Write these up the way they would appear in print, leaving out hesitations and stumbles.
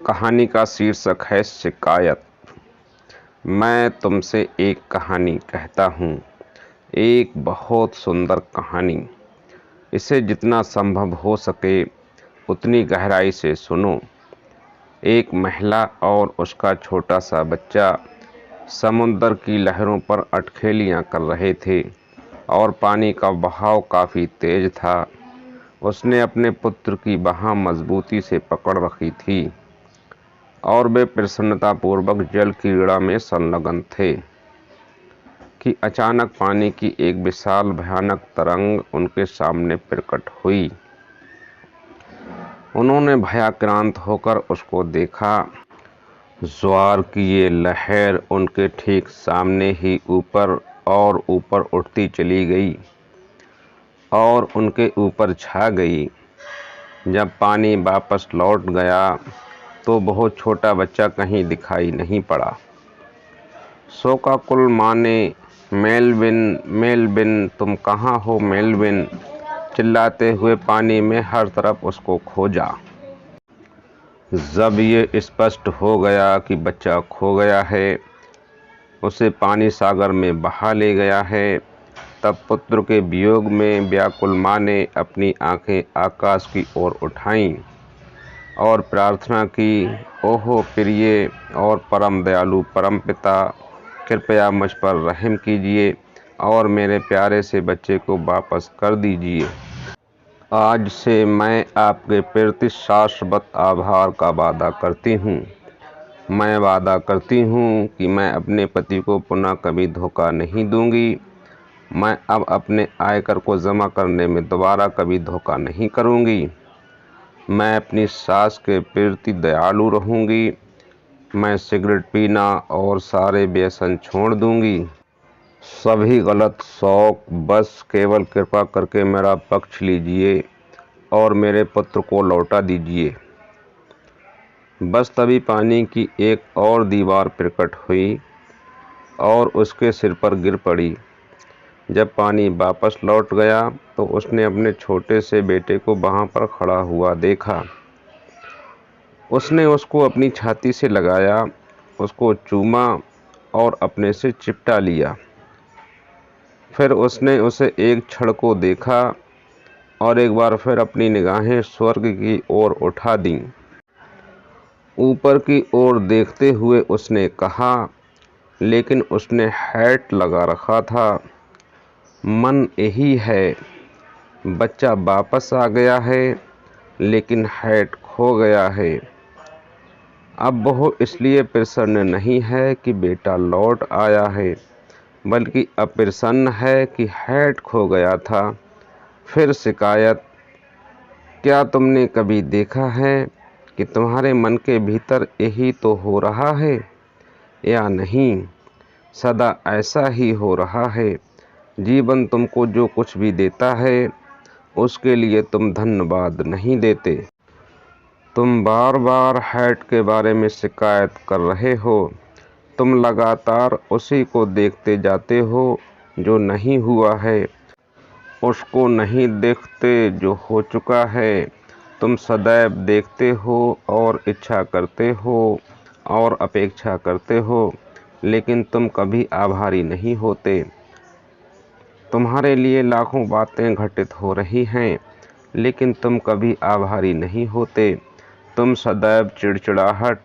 कहानी का शीर्षक है शिकायत। मैं तुमसे एक कहानी कहता हूँ, एक बहुत सुंदर कहानी। इसे जितना संभव हो सके उतनी गहराई से सुनो। एक महिला और उसका छोटा सा बच्चा समुद्र की लहरों पर अटखेलियाँ कर रहे थे और पानी का बहाव काफ़ी तेज था। उसने अपने पुत्र की बाँह मजबूती से पकड़ रखी थी और वे प्रसन्नतापूर्वक जल क्रीड़ा में संलग्न थे कि अचानक पानी की एक विशाल भयानक तरंग उनके सामने प्रकट हुई। उन्होंने भयाक्रांत होकर उसको देखा। ज्वार की ये लहर उनके ठीक सामने ही ऊपर और ऊपर उठती चली गई और उनके ऊपर छा गई। जब पानी वापस लौट गया तो बहुत छोटा बच्चा कहीं दिखाई नहीं पड़ा। शोकाकुल माँ ने मेलविन मेलविन तुम कहाँ हो मेलविन चिल्लाते हुए पानी में हर तरफ उसको खोजा। जब ये स्पष्ट हो गया कि बच्चा खो गया है, उसे पानी सागर में बहा ले गया है, तब पुत्र के वियोग में व्याकुल माँ ने अपनी आंखें आकाश की ओर उठाईं और प्रार्थना की, ओहो प्रिय और परम दयालु परम पिता, कृपया मुझ पर रहम कीजिए और मेरे प्यारे से बच्चे को वापस कर दीजिए। आज से मैं आपके प्रति शाश्वत आभार का वादा करती हूँ। मैं वादा करती हूँ कि मैं अपने पति को पुनः कभी धोखा नहीं दूंगी। मैं अब अपने आयकर को जमा करने में दोबारा कभी धोखा नहीं करूँगी। मैं अपनी सास के प्रति दयालु रहूँगी। मैं सिगरेट पीना और सारे व्यसन छोड़ दूँगी। सभी गलत शौक, बस केवल कृपा करके मेरा पक्ष लीजिए और मेरे पुत्र को लौटा दीजिए। बस तभी पानी की एक और दीवार प्रकट हुई और उसके सिर पर गिर पड़ी। जब पानी वापस लौट गया तो उसने अपने छोटे से बेटे को वहाँ पर खड़ा हुआ देखा। उसने उसको अपनी छाती से लगाया, उसको चूमा और अपने से चिपटा लिया। फिर उसने उसे एक क्षण को देखा और एक बार फिर अपनी निगाहें स्वर्ग की ओर उठा दीं। ऊपर की ओर देखते हुए उसने कहा, लेकिन उसने हैट लगा रखा था। मन यही है, बच्चा वापस आ गया है लेकिन हैट खो गया है। अब वो इसलिए प्रसन्न नहीं है कि बेटा लौट आया है, बल्कि अप्रसन्न है कि हैट खो गया था। फिर शिकायत, क्या तुमने कभी देखा है कि तुम्हारे मन के भीतर यही तो हो रहा है या नहीं? सदा ऐसा ही हो रहा है। जीवन तुमको जो कुछ भी देता है उसके लिए तुम धन्यवाद नहीं देते। तुम बार बार हैट के बारे में शिकायत कर रहे हो। तुम लगातार उसी को देखते जाते हो जो नहीं हुआ है, उसको नहीं देखते जो हो चुका है। तुम सदैव देखते हो और इच्छा करते हो और अपेक्षा करते हो, लेकिन तुम कभी आभारी नहीं होते। तुम्हारे लिए लाखों बातें घटित हो रही हैं, लेकिन तुम कभी आभारी नहीं होते। तुम सदैव चिड़चिड़ाहट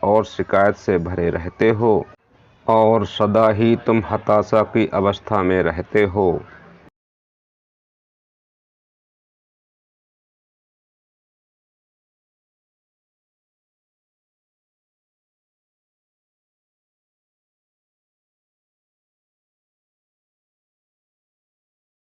और शिकायत से भरे रहते हो और सदा ही तुम हताशा की अवस्था में रहते हो।